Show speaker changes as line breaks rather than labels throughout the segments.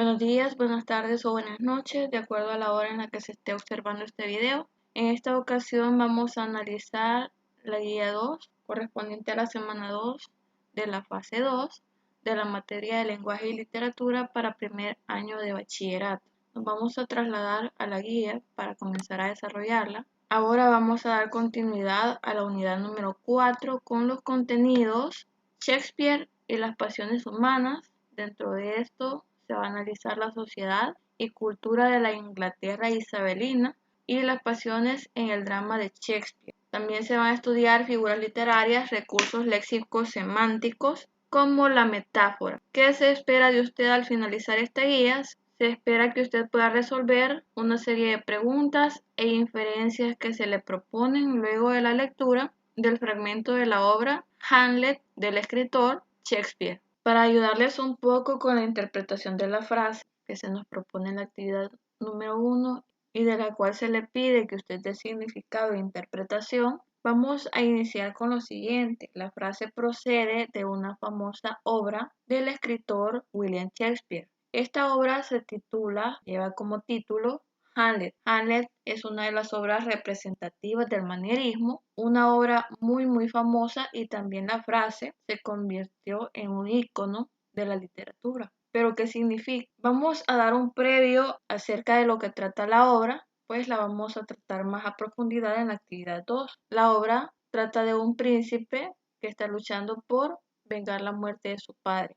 Buenos días, buenas tardes o buenas noches, de acuerdo a la hora en la que se esté observando este video. En esta ocasión vamos a analizar la guía 2, correspondiente a la semana 2 de la fase 2 de la materia de lenguaje y literatura para primer año de bachillerato. Nos vamos a trasladar a la guía para comenzar a desarrollarla. Ahora vamos a dar continuidad a la unidad número 4 con los contenidos Shakespeare y las pasiones humanas. Dentro de esto se va a analizar la sociedad y cultura de la Inglaterra isabelina y las pasiones en el drama de Shakespeare. También se van a estudiar figuras literarias, recursos léxicos semánticos, como la metáfora. ¿Qué se espera de usted al finalizar esta guía? Se espera que usted pueda resolver una serie de preguntas e inferencias que se le proponen luego de la lectura del fragmento de la obra Hamlet del escritor Shakespeare. Para ayudarles un poco con la interpretación de la frase que se nos propone en la actividad número 1 y de la cual se le pide que usted dé significado e interpretación, vamos a iniciar con lo siguiente. La frase procede de una famosa obra del escritor William Shakespeare. Esta obra lleva como título Hamlet. Hamlet es una de las obras representativas del manierismo, una obra muy famosa, y también la frase se convirtió en un ícono de la literatura. ¿Pero qué significa? Vamos a dar un previo acerca de lo que trata la obra, pues la vamos a tratar más a profundidad en la actividad 2. La obra trata de un príncipe que está luchando por vengar la muerte de su padre.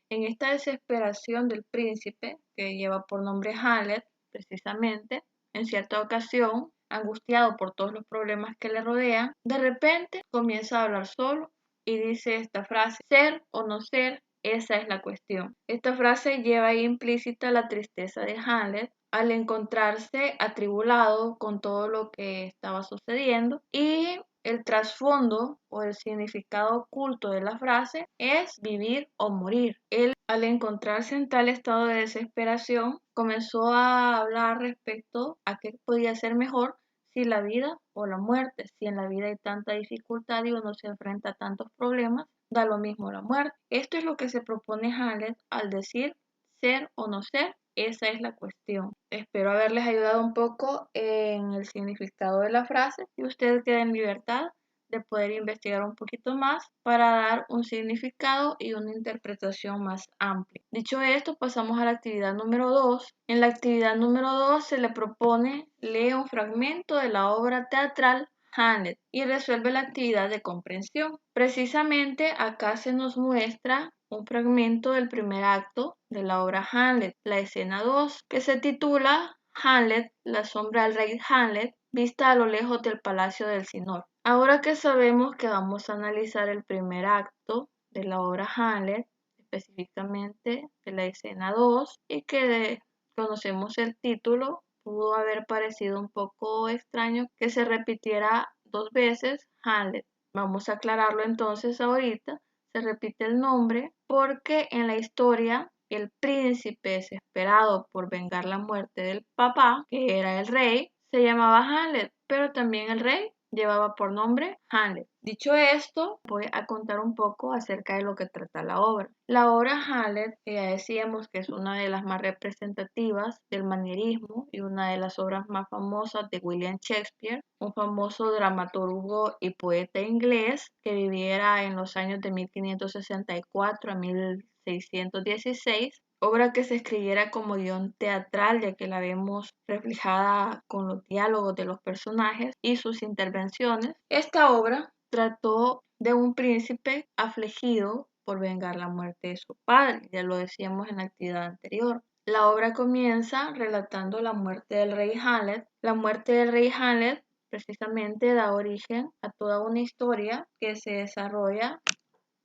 En esta desesperación del príncipe, que lleva por nombre Hamlet, precisamente, en cierta ocasión, angustiado por todos los problemas que le rodean, de repente comienza a hablar solo y dice esta frase: ser o no ser, esa es la cuestión. Esta frase lleva ahí implícita la tristeza de Hamlet al encontrarse atribulado con todo lo que estaba sucediendo, y el trasfondo o el significado oculto de la frase es vivir o morir. Él, al encontrarse en tal estado de desesperación, comenzó a hablar respecto a qué podía ser mejor, si la vida o la muerte. Si en la vida hay tanta dificultad y uno se enfrenta a tantos problemas, da lo mismo la muerte. Esto es lo que se propone Hamlet al decir ser o no ser, esa es la cuestión. Espero haberles ayudado un poco en el significado de la frase y usted queda en libertad de poder investigar un poquito más para dar un significado y una interpretación más amplia. Dicho esto, pasamos a la actividad número 2. En la actividad número 2 se le propone leer un fragmento de la obra teatral Hamlet y resuelve la actividad de comprensión. Precisamente acá se nos muestra un fragmento del primer acto de la obra Hamlet, la escena 2, que se titula Hamlet, la sombra del rey Hamlet, vista a lo lejos del palacio del Sinor. Ahora que sabemos que vamos a analizar el primer acto de la obra Hamlet, específicamente de la escena 2, y que conocemos el título, pudo haber parecido un poco extraño que se repitiera dos veces Hamlet. Vamos a aclararlo entonces ahorita. Se repite el nombre porque en la historia el príncipe, desesperado por vengar la muerte del papá, que era el rey, se llamaba Hamlet, pero también el rey llevaba por nombre Hamlet. Dicho esto, voy a contar un poco acerca de lo que trata la obra. La obra Hamlet, que ya decíamos que es una de las más representativas del manierismo y una de las obras más famosas de William Shakespeare, un famoso dramaturgo y poeta inglés que viviera en los años de 1564 a 1616, obra que se escribiera como guión teatral, ya que la vemos reflejada con los diálogos de los personajes y sus intervenciones. Esta obra trató de un príncipe afligido por vengar la muerte de su padre, ya lo decíamos en la actividad anterior. La obra comienza relatando la muerte del rey Hamlet. La muerte del rey Hamlet precisamente da origen a toda una historia que se desarrolla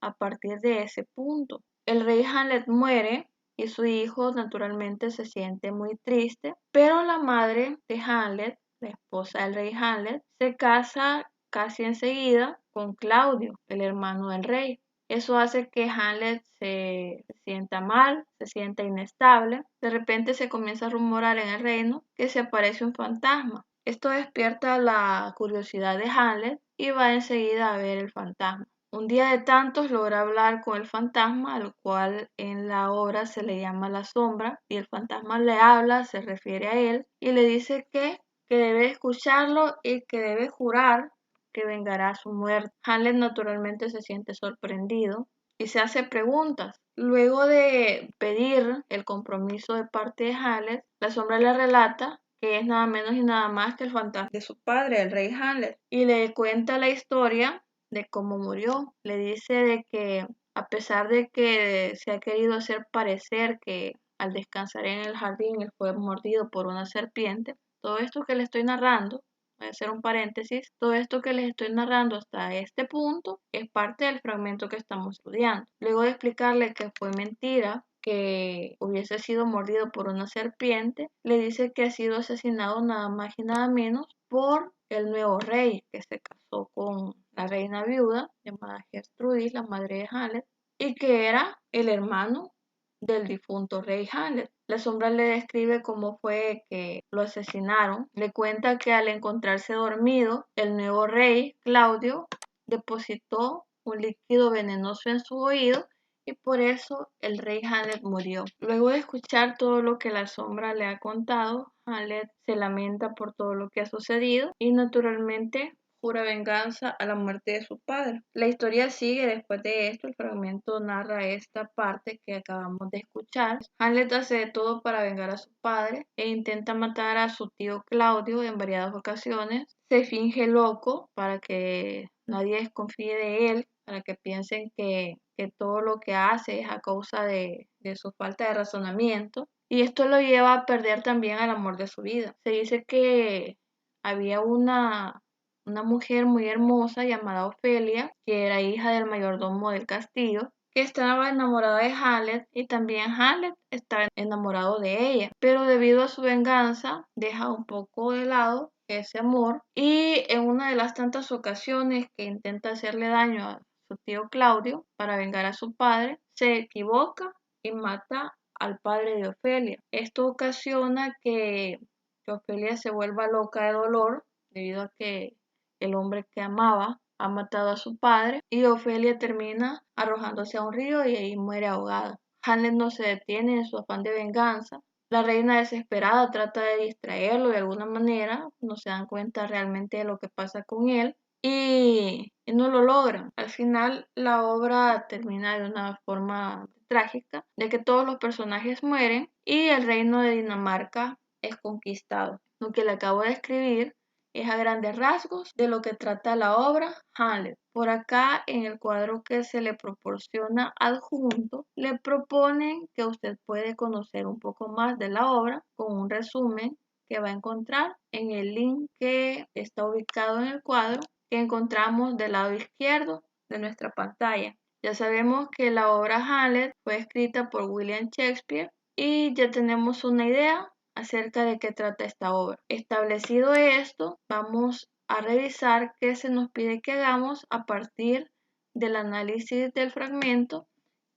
a partir de ese punto. El rey Hamlet muere y su hijo naturalmente se siente muy triste, pero la madre de Hamlet, la esposa del rey Hamlet, se casa casi enseguida con Claudio, el hermano del rey. Eso hace que Hamlet se sienta mal, se sienta inestable. De repente se comienza a rumorar en el reino que se aparece un fantasma. Esto despierta la curiosidad de Hamlet y va enseguida a ver el fantasma. Un día de tantos logra hablar con el fantasma, al cual en la obra se le llama la sombra, y el fantasma le habla, se refiere a él y le dice que debe escucharlo y que debe jurar que vengará su muerte. Hamlet naturalmente se siente sorprendido y se hace preguntas. Luego de pedir el compromiso de parte de Hamlet, la sombra le relata que es nada menos y nada más que el fantasma de su padre, el rey Hamlet, y le cuenta la historia de cómo murió. Le dice de que a pesar de que se ha querido hacer parecer que al descansar en el jardín él fue mordido por una serpiente, todo esto que le estoy narrando, voy a hacer un paréntesis, todo esto que les estoy narrando hasta este punto es parte del fragmento que estamos estudiando. Luego de explicarle que fue mentira, que hubiese sido mordido por una serpiente, le dice que ha sido asesinado nada más y nada menos por el nuevo rey que se casó con la reina viuda llamada Gertrudis, la madre de Hamlet, y que era el hermano del difunto rey Hamlet. La sombra le describe cómo fue que lo asesinaron. Le cuenta que al encontrarse dormido, el nuevo rey, Claudio, depositó un líquido venenoso en su oído y por eso el rey Hamlet murió. Luego de escuchar todo lo que la sombra le ha contado, Hamlet se lamenta por todo lo que ha sucedido y naturalmente jura venganza a la muerte de su padre. La historia sigue después de esto, el fragmento narra esta parte que acabamos de escuchar. Hamlet hace de todo para vengar a su padre e intenta matar a su tío Claudio en variadas ocasiones. Se finge loco para que nadie desconfíe de él, para que piensen que todo lo que hace es a causa de su falta de razonamiento. Y esto lo lleva a perder también el amor de su vida. Se dice que había una mujer muy hermosa llamada Ofelia, que era hija del mayordomo del castillo, que estaba enamorada de Hamlet y también Hamlet estaba enamorado de ella, pero debido a su venganza deja un poco de lado ese amor y en una de las tantas ocasiones que intenta hacerle daño a su tío Claudio para vengar a su padre, se equivoca y mata al padre de Ofelia. Esto ocasiona que Ofelia se vuelva loca de dolor debido a que el hombre que amaba ha matado a su padre y Ofelia termina arrojándose a un río y ahí muere ahogada. Hamlet no se detiene en su afán de venganza. La reina desesperada trata de distraerlo de alguna manera, no se dan cuenta realmente de lo que pasa con él y no lo logran. Al final la obra termina de una forma trágica, de que todos los personajes mueren y el reino de Dinamarca es conquistado. Lo que le acabo de escribir es a grandes rasgos de lo que trata la obra Hamlet. Por acá en el cuadro que se le proporciona adjunto, le proponen que usted puede conocer un poco más de la obra con un resumen que va a encontrar en el link que está ubicado en el cuadro que encontramos del lado izquierdo de nuestra pantalla. Ya sabemos que la obra Hamlet fue escrita por William Shakespeare y ya tenemos una idea acerca de qué trata esta obra. Establecido esto, vamos a revisar qué se nos pide que hagamos a partir del análisis del fragmento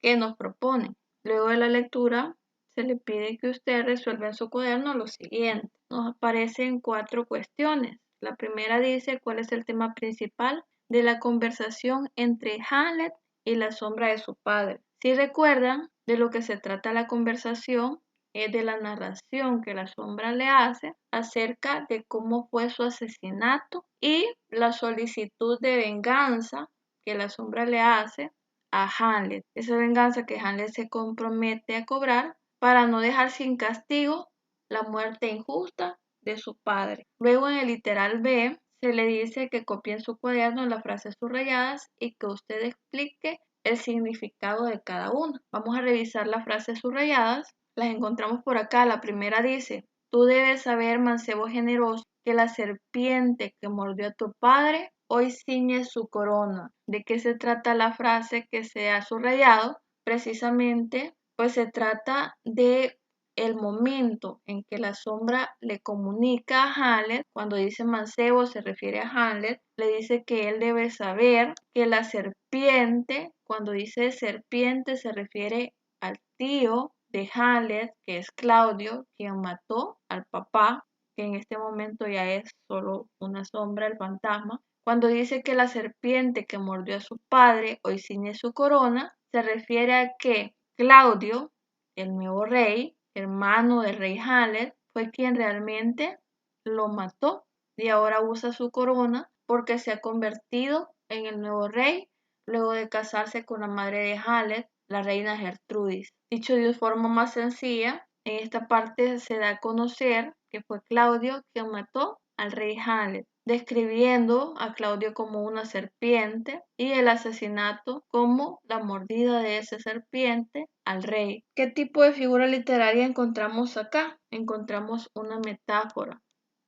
que nos proponen. Luego de la lectura, se le pide que usted resuelva en su cuaderno lo siguiente. Nos aparecen 4 cuestiones. La primera dice cuál es el tema principal de la conversación entre Hamlet y la sombra de su padre. Si recuerdan de lo que se trata la conversación, es de la narración que la sombra le hace acerca de cómo fue su asesinato y la solicitud de venganza que la sombra le hace a Hamlet. Esa venganza que Hamlet se compromete a cobrar para no dejar sin castigo la muerte injusta de su padre. Luego en el literal B se le dice que copie en su cuaderno las frases subrayadas y que usted explique el significado de cada una. Vamos a revisar las frases subrayadas. Las encontramos por acá. La primera dice: tú debes saber, mancebo generoso, que la serpiente que mordió a tu padre hoy ciñe su corona. ¿De qué se trata la frase que se ha subrayado? Precisamente, pues se trata de el momento en que la sombra le comunica a Hamlet, cuando dice mancebo se refiere a Hamlet, le dice que él debe saber que la serpiente, cuando dice serpiente se refiere al tío de Hamlet, que es Claudio, quien mató al papá, que en este momento ya es solo una sombra, el fantasma. Cuando dice que la serpiente que mordió a su padre hoy ciñe su corona, se refiere a que Claudio, el nuevo rey, hermano del rey Haled, fue quien realmente lo mató y ahora usa su corona porque se ha convertido en el nuevo rey luego de casarse con la madre de Haled, la reina Gertrudis. Dicho de forma más sencilla, en esta parte se da a conocer que fue Claudio quien mató al rey Haled, describiendo a Claudio como una serpiente y el asesinato como la mordida de esa serpiente al rey. ¿Qué tipo de figura literaria encontramos acá? Encontramos una metáfora.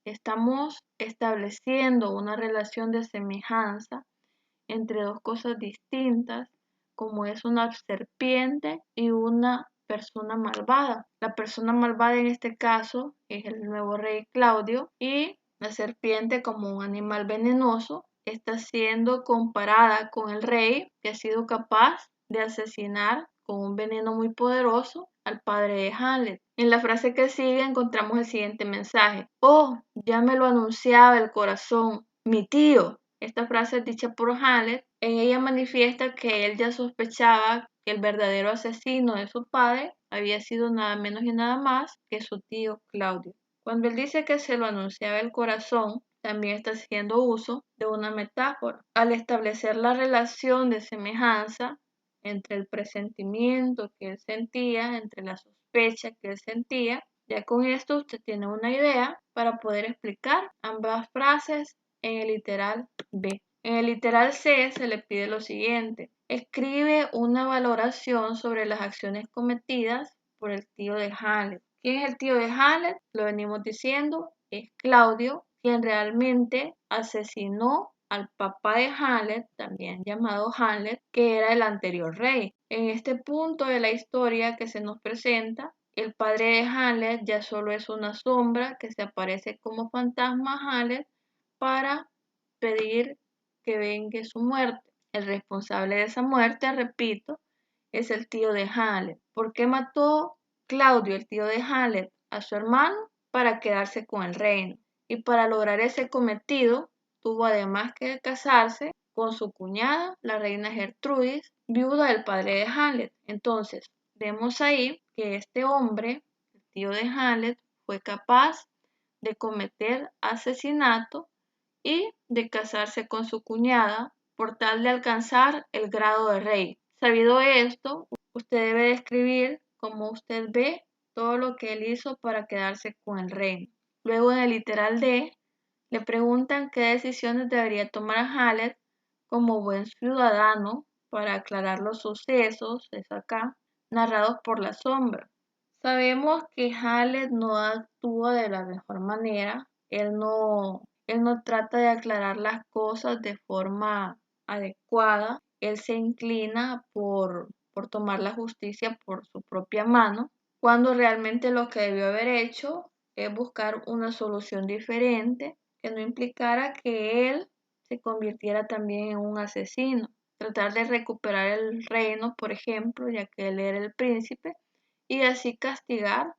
Estamos estableciendo una relación de semejanza entre dos cosas distintas, como es una serpiente y una persona malvada. La persona malvada en este caso es el nuevo rey Claudio y la serpiente, como un animal venenoso, está siendo comparada con el rey que ha sido capaz de asesinar con un veneno muy poderoso al padre de Haled. En la frase que sigue encontramos el siguiente mensaje: "Oh, ya me lo anunciaba el corazón, mi tío". Esta frase es dicha por Haled. En ella manifiesta que él ya sospechaba que el verdadero asesino de su padre había sido nada menos y nada más que su tío Claudio. Cuando él dice que se lo anunciaba el corazón, también está haciendo uso de una metáfora. Al establecer la relación de semejanza entre el presentimiento que él sentía, entre la sospecha que él sentía, ya con esto usted tiene una idea para poder explicar ambas frases en el literal B. En el literal C se le pide lo siguiente: escribe una valoración sobre las acciones cometidas por el tío de Haled. ¿Quién es el tío de Haled? Lo venimos diciendo, es Claudio, quien realmente asesinó al papá de Haled, también llamado Haled, que era el anterior rey. En este punto de la historia que se nos presenta, el padre de Haled ya solo es una sombra que se aparece como fantasma a Haled para pedir que vengue su muerte. El responsable de esa muerte, repito, es el tío de Haled. ¿Por qué mató Claudio, el tío de Haled, a su hermano? Para quedarse con el reino. Y para lograr ese cometido, tuvo además que casarse con su cuñada, la reina Gertrudis, viuda del padre de Haled. Entonces, vemos ahí que este hombre, el tío de Haled, fue capaz de cometer asesinato y de casarse con su cuñada por tal de alcanzar el grado de rey. Sabido esto, usted debe describir cómo usted ve todo lo que él hizo para quedarse con el reino. Luego en el literal D le preguntan qué decisiones debería tomar Haled como buen ciudadano para aclarar los sucesos, es acá, narrados por la sombra. Sabemos que Haled no actúa de la mejor manera, él no trata de aclarar las cosas de forma adecuada, él se inclina por tomar la justicia por su propia mano, cuando realmente lo que debió haber hecho es buscar una solución diferente que no implicara que él se convirtiera también en un asesino. Tratar de recuperar el reino, por ejemplo, ya que él era el príncipe, y así castigar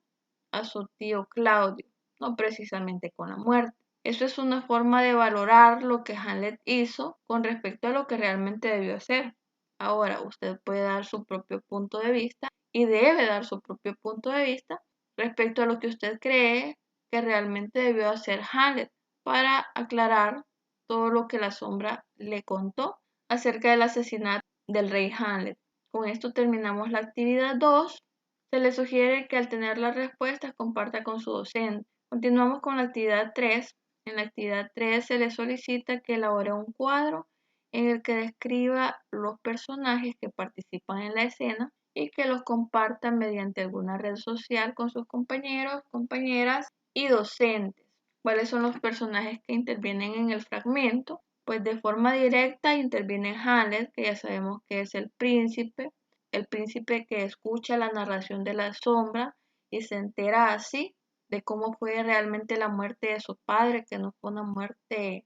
a su tío Claudio, no precisamente con la muerte. Eso es una forma de valorar lo que Hamlet hizo con respecto a lo que realmente debió hacer. Ahora, usted puede dar su propio punto de vista y debe dar su propio punto de vista respecto a lo que usted cree que realmente debió hacer Hamlet para aclarar todo lo que la sombra le contó acerca del asesinato del rey Hamlet. Con esto terminamos la actividad 2. Se le sugiere que al tener las respuestas comparta con su docente. Continuamos con la actividad 3. En la actividad 3 se le solicita que elabore un cuadro en el que describa los personajes que participan en la escena y que los compartan mediante alguna red social con sus compañeros, compañeras y docentes. ¿Cuáles son los personajes que intervienen en el fragmento? Pues de forma directa interviene Hamlet, que ya sabemos que es el príncipe que escucha la narración de la sombra y se entera así de cómo fue realmente la muerte de su padre, que no fue una muerte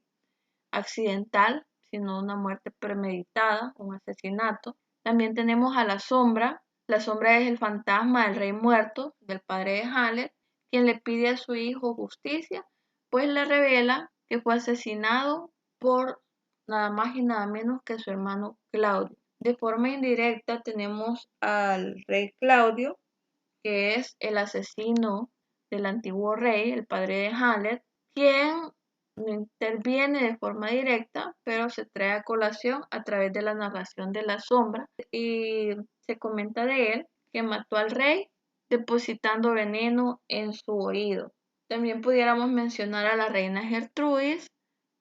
accidental, sino una muerte premeditada, un asesinato. También tenemos a la sombra. La sombra es el fantasma del rey muerto, del padre de Hamlet, quien le pide a su hijo justicia, pues le revela que fue asesinado por nada más y nada menos que su hermano Claudio. De forma indirecta tenemos al rey Claudio, que es el asesino del antiguo rey, el padre de Hamlet, quien no interviene de forma directa, pero se trae a colación a través de la narración de la sombra, y se comenta de él que mató al rey depositando veneno en su oído. También pudiéramos mencionar a la reina Gertrudis,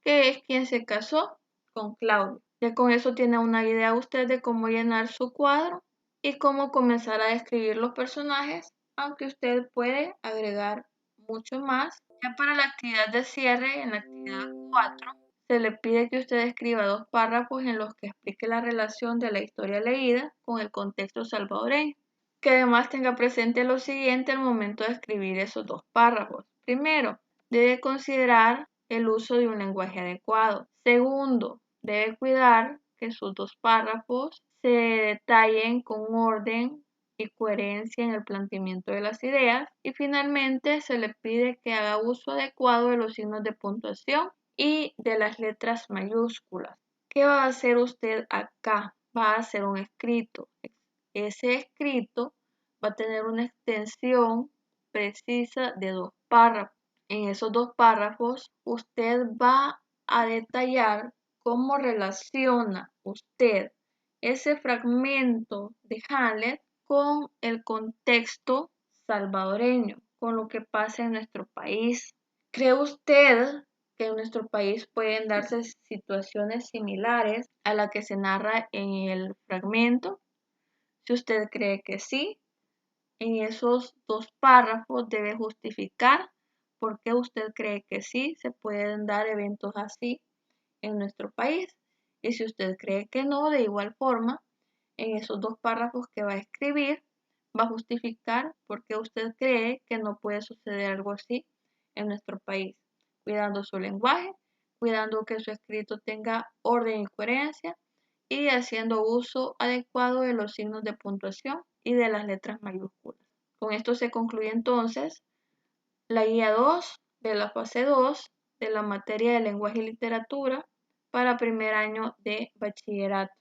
que es quien se casó con Claudio. Ya con eso tiene una idea usted de cómo llenar su cuadro y cómo comenzar a describir los personajes, aunque usted puede agregar mucho más. Ya para la actividad de cierre, en la actividad 4, se le pide que usted escriba 2 párrafos en los que explique la relación de la historia leída con el contexto salvadoreño. Que además tenga presente lo siguiente al momento de escribir esos 2 párrafos. Primero, debe considerar el uso de un lenguaje adecuado. Segundo, debe cuidar que sus 2 párrafos se detallen con orden y coherencia en el planteamiento de las ideas. Y finalmente se le pide que haga uso adecuado de los signos de puntuación y de las letras mayúsculas. ¿Qué va a hacer usted acá? Va a hacer un escrito. Ese escrito va a tener una extensión precisa de 2 párrafos. En esos 2 párrafos usted va a detallar cómo relaciona usted ese fragmento de Hamlet con el contexto salvadoreño, con lo que pasa en nuestro país. ¿Cree usted que en nuestro país pueden darse situaciones similares a la que se narra en el fragmento? Si usted cree que sí, en esos 2 párrafos debe justificar por qué usted cree que sí se pueden dar eventos así en nuestro país. Y si usted cree que no, de igual forma, en esos 2 párrafos que va a escribir, va a justificar por qué usted cree que no puede suceder algo así en nuestro país, cuidando su lenguaje, cuidando que su escrito tenga orden y coherencia y haciendo uso adecuado de los signos de puntuación y de las letras mayúsculas. Con esto se concluye entonces la guía 2 de la fase 2 de la materia de lenguaje y literatura para primer año de bachillerato.